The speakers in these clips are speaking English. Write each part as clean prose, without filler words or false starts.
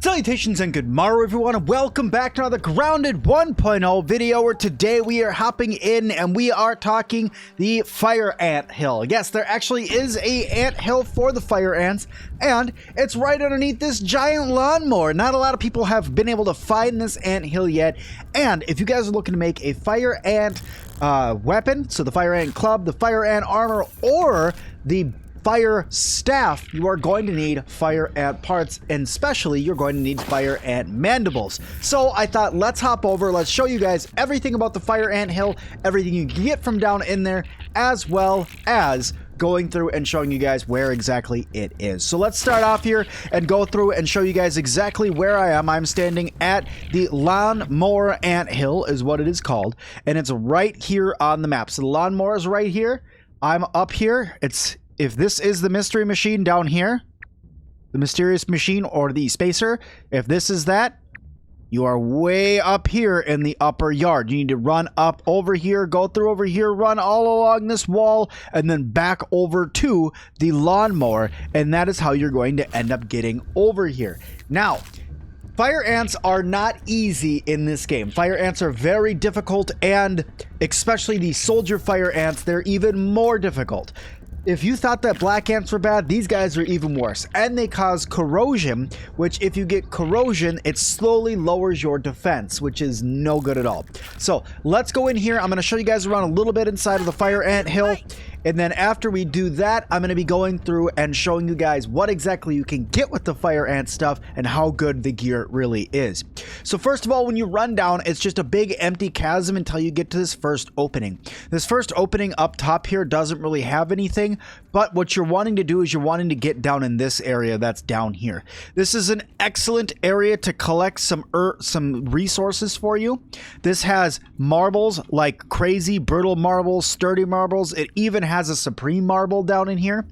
Salutations and good morrow everyone, and welcome back to another Grounded 1.0 video where today we are hopping in and we are talking the fire ant hill. Yes, there actually is a ant hill for the fire ants, and it's right underneath this giant lawnmower. Not a lot of people have been able to find this ant hill yet, and if you guys are looking to make a fire ant weapon, so the fire ant club, the fire ant armor, or the fire staff, you are going to need fire ant parts, and especially you're going to need fire ant mandibles. So I thought, let's hop over, let's show you guys everything about the fire ant hill, everything you can get from down in there, as well as going through and showing you guys where exactly it is. So let's start off here and go through and show you guys exactly where I am. I'm standing at the lawnmower ant hill is what it is called, and it's right here on the map. So the lawnmower is right here, I'm up here. If this is the mystery machine down here, the mysterious machine or the spacer, if this is that, you are way up here in the upper yard. You need to run up over here, go through over here, run all along this wall, and then back over to the lawnmower, and that is how you're going to end up getting over here. Now, fire ants are not easy in this game. Fire ants are very difficult, and especially the soldier fire ants, they're even more difficult. If you thought that black ants were bad, these guys are even worse. And they cause corrosion, which if you get corrosion, it slowly lowers your defense, which is no good at all. So let's go in here. I'm going to show you guys around a little bit inside of the fire ant hill. And then after we do that, I'm going to be going through and showing you guys what exactly you can get with the fire ant stuff and how good the gear really is. So first of all, when you run down, it's just a big empty chasm until you get to this first opening. This first opening up top here doesn't really have anything, but what you're wanting to do is you're wanting to get down in this area that's down here. This is an excellent area to collect some resources for you. This has marbles like crazy, brittle marbles, sturdy marbles. It even has a supreme marble down in here.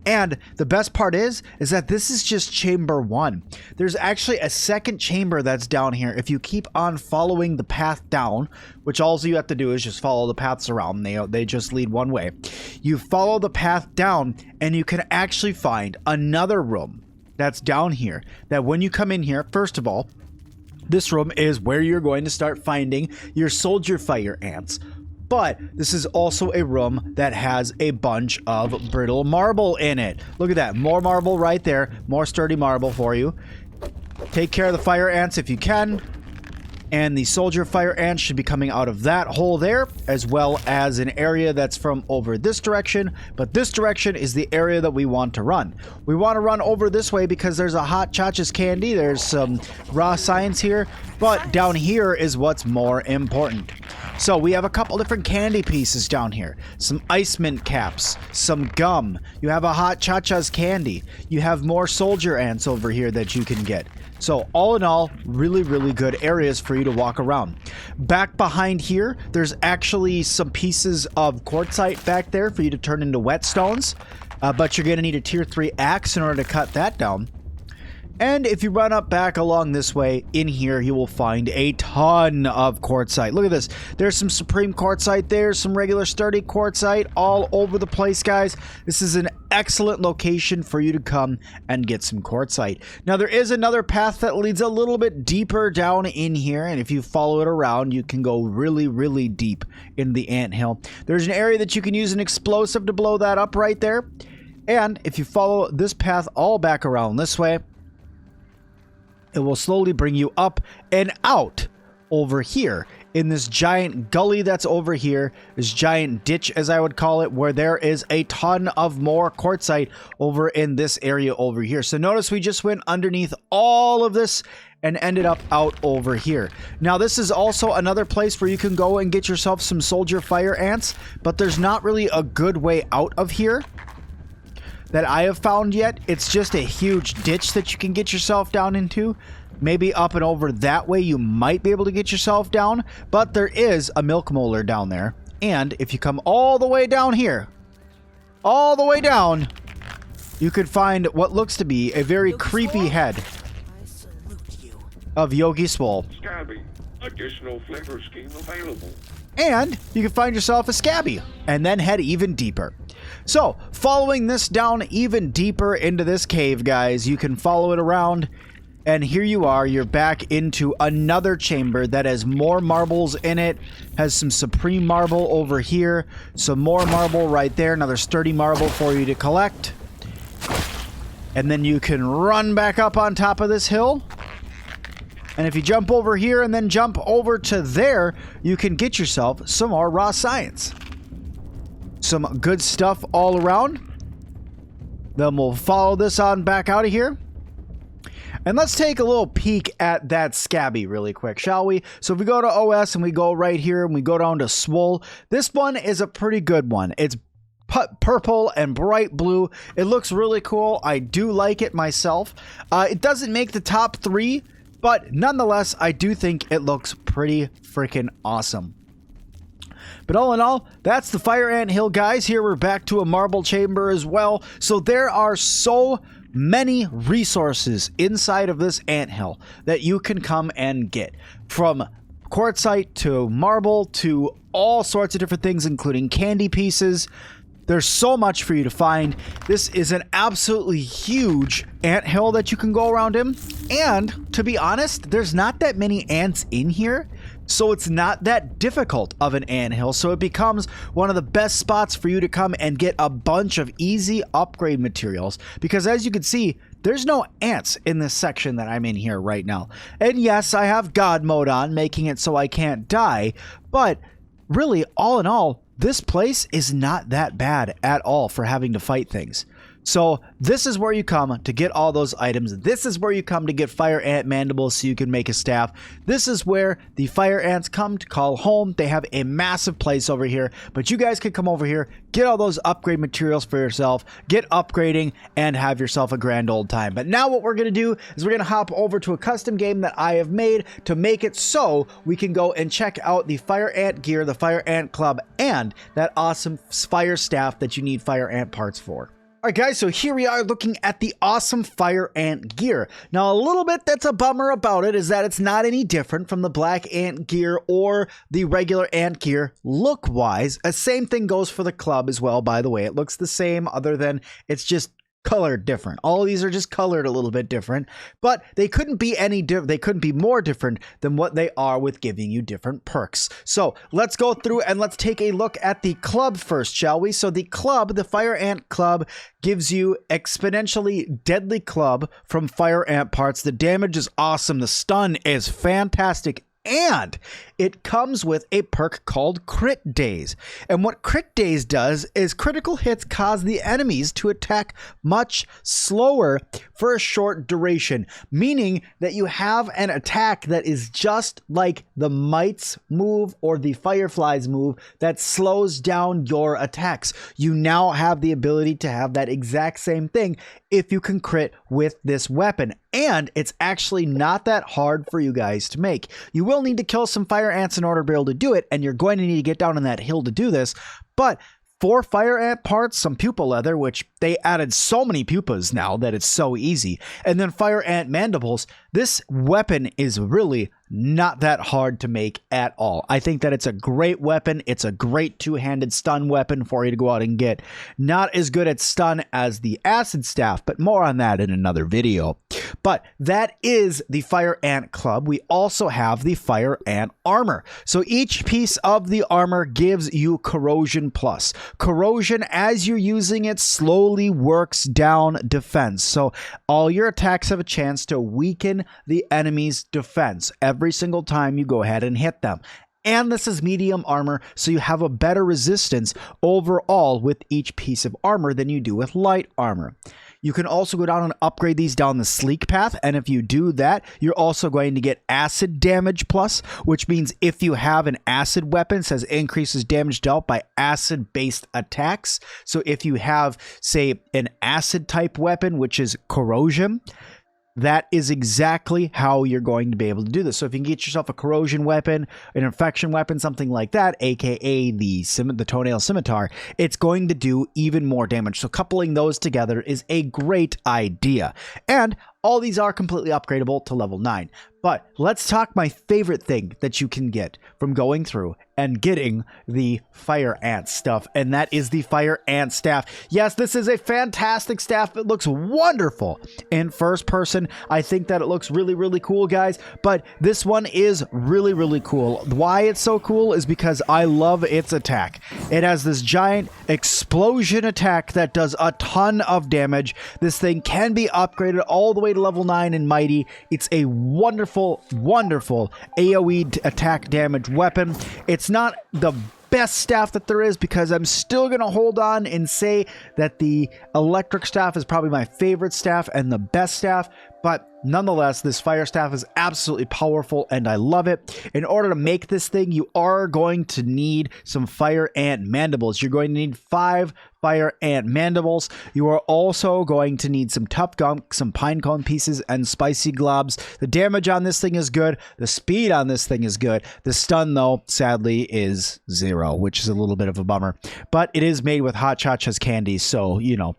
And the best part is that this is just chamber 1. There's actually a second chamber that's down here. If you keep on following the path down, which all you have to do is just follow the paths around. They just lead one way. You follow the path down and you can actually find another room that's down here, that when you come in here, first of all, this room is where you're going to start finding your soldier fire ants. But this is also a room that has a bunch of brittle marble in it. Look at that. More marble right there. More sturdy marble for you. Take care of the fire ants if you can. And the soldier fire ants should be coming out of that hole there, as well as an area that's from over this direction. But this direction is the area that we want to run. We want to run over this way because there's a hot Chacha's candy. There's some raw science here. But down here is what's more important. So we have a couple different candy pieces down here. Some ice mint caps, some gum. You have a hot Chacha's candy. You have more soldier ants over here that you can get. So all in all, really, really good areas for you to walk around. Back behind here, there's actually some pieces of quartzite back there for you to turn into whetstones. But you're going to need a tier 3 axe in order to cut that down. And if you run up back along this way, in here you will find a ton of quartzite. Look at this. There's some supreme quartzite there, some regular sturdy quartzite all over the place, guys. This is an excellent location for you to come and get some quartzite. Now, there is another path that leads a little bit deeper down in here, and if you follow it around, you can go really, really deep in the anthill. There's an area that you can use an explosive to blow that up right there. And if you follow this path all back around this way, it will slowly bring you up and out over here in this giant gully that's over here, this giant ditch as I would call it, where there is a ton of more quartzite over in this area over here. So notice we just went underneath all of this and ended up out over here. Now this is also another place where you can go and get yourself some soldier fire ants, but there's not really a good way out of here that I have found yet. It's just a huge ditch that you can get yourself down into. Maybe up and over that way you might be able to get yourself down, but there is a milk molar down there. And if you come all the way down here, all the way down, you could find what looks to be a very creepy head of Yogi Swole. SCA.B. Additional flavor scheme available. And you can find yourself a SCA.B. and then head even deeper. So, following this down even deeper into this cave, guys, you can follow it around And here you are, you're back into another chamber that has more marbles in it, has some supreme marble over here, some more marble right there, another sturdy marble for you to collect. And then you can run back up on top of this hill. And if you jump over here and then jump over to there, you can get yourself some more raw science. Some good stuff all around. Then we'll follow this on back out of here. And let's take a little peek at that SCA.B really quick, shall we? So if we go to OS and we go right here and we go down to Swole, this one is a pretty good one. It's purple and bright blue. It looks really cool. I do like it myself. It doesn't make the top 3, but nonetheless, I do think it looks pretty freaking awesome. But all in all, that's the Fire Ant Hill, guys. Here we're back to a marble chamber as well. So there are so many resources inside of this anthill that you can come and get, from quartzite to marble to all sorts of different things, including candy pieces. There's so much for you to find. This is an absolutely huge anthill that you can go around in. And to be honest, there's not that many ants in here, so it's not that difficult of an anthill. So it becomes one of the best spots for you to come and get a bunch of easy upgrade materials. Because as you can see, there's no ants in this section that I'm in here right now. And yes, I have God mode on, making it so I can't die. But really, all in all, this place is not that bad at all for having to fight things. So this is where you come to get all those items. This is where you come to get fire ant mandibles so you can make a staff. This is where the fire ants come to call home. They have a massive place over here, but you guys can come over here, get all those upgrade materials for yourself, get upgrading, and have yourself a grand old time. But now what we're going to do is we're going to hop over to a custom game that I have made to make it so we can go and check out the fire ant gear, the fire ant club, and that awesome fire staff that you need fire ant parts for. Alright guys, so here we are looking at the awesome fire ant gear. Now a little bit that's a bummer about it is that it's not any different from the black ant gear or the regular ant gear look wise. The same thing goes for the club as well, by the way. It looks the same other than it's just colored different. All of these are just colored a little bit different, but they couldn't be they couldn't be more different than what they are with giving you different perks. So let's go through and let's take a look at the club first, shall we? So the club, the fire ant club, gives you exponentially deadly club from fire ant parts. The damage is awesome. The stun is fantastic. And it comes with a perk called Crit Days. And what Crit Days does is critical hits cause the enemies to attack much slower for a short duration, meaning that you have an attack that is just like the Mites move or the Fireflies move that slows down your attacks. You now have the ability to have that exact same thing if you can crit with this weapon. And it's actually not that hard for you guys to make. You will need to kill some fire ants in order to be able to do it, and you're going to need to get down on that hill to do this. But for fire ant parts, some pupa leather, which they added so many pupas now that it's so easy, and then fire ant mandibles, this weapon is really not that hard to make at all. I think that it's a great weapon. It's a great two-handed stun weapon for you to go out and get. Not as good at stun as the acid staff, but more on that in another video. But that is the fire ant club. We also have the fire ant armor. So each piece of the armor gives you corrosion plus. Corrosion, as you're using it, slowly works down defense. So all your attacks have a chance to weaken the enemy's defense every single time you go ahead and hit them. And this is medium armor, so you have a better resistance overall with each piece of armor than you do with light armor. You can also go down and upgrade these down the sleek path, and if you do that, you're also going to get acid damage plus, which means if you have an acid weapon, it says increases damage dealt by acid-based attacks. So if you have, say, an acid type weapon, which is corrosion, that is exactly how you're going to be able to do this. So if you can get yourself a corrosion weapon, an infection weapon, something like that, aka the toenail scimitar, it's going to do even more damage. So coupling those together is a great idea. And all these are completely upgradable to level 9. But let's talk my favorite thing that you can get from going through and getting the fire ant stuff, and that is the fire ant staff. Yes, this is a fantastic staff. It looks wonderful in first person. I think that it looks really, really cool, guys, but this one is really, really cool. Why it's so cool is because I love its attack. It has this giant explosion attack that does a ton of damage. This thing can be upgraded all the way to level 9 in Mighty. It's a wonderful, wonderful AoE attack damage weapon. It's not the best staff that there is, because I'm still going to hold on and say that the electric staff is probably my favorite staff and the best staff, but nonetheless, this fire staff is absolutely powerful and I love it. In order to make this thing, you are going to need some fire ant mandibles. You're going to need 5 fire ant mandibles. You are also going to need some tough gunk, some pine cone pieces, and spicy globs. The damage on this thing is good. The speed on this thing is good. The stun, though, sadly, is 0, which is a little bit of a bummer. But it is made with Hot Chachas candy, so, you know,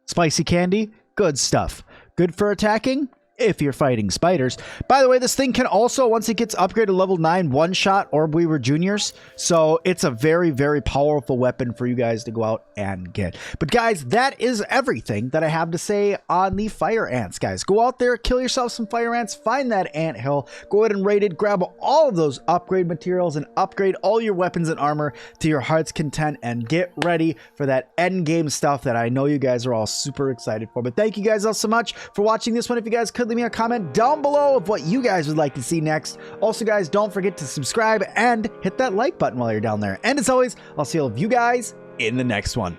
spicy candy, good stuff. Good for attacking if you're fighting spiders. By the way, this thing can also, once it gets upgraded to level 9, one-shot Orb Weaver Juniors. So it's a very, very powerful weapon for you guys to go out and get. But guys, that is everything that I have to say on the fire ants, guys. Go out there, kill yourself some fire ants, find that ant hill, go ahead and raid it, grab all of those upgrade materials, and upgrade all your weapons and armor to your heart's content, and get ready for that end game stuff that I know you guys are all super excited for. But thank you guys all so much for watching this one. If you guys could leave me a comment down below of what you guys would like to see next. Also, guys, don't forget to subscribe and hit that like button while you're down there. And as always, I'll see all of you guys in the next one.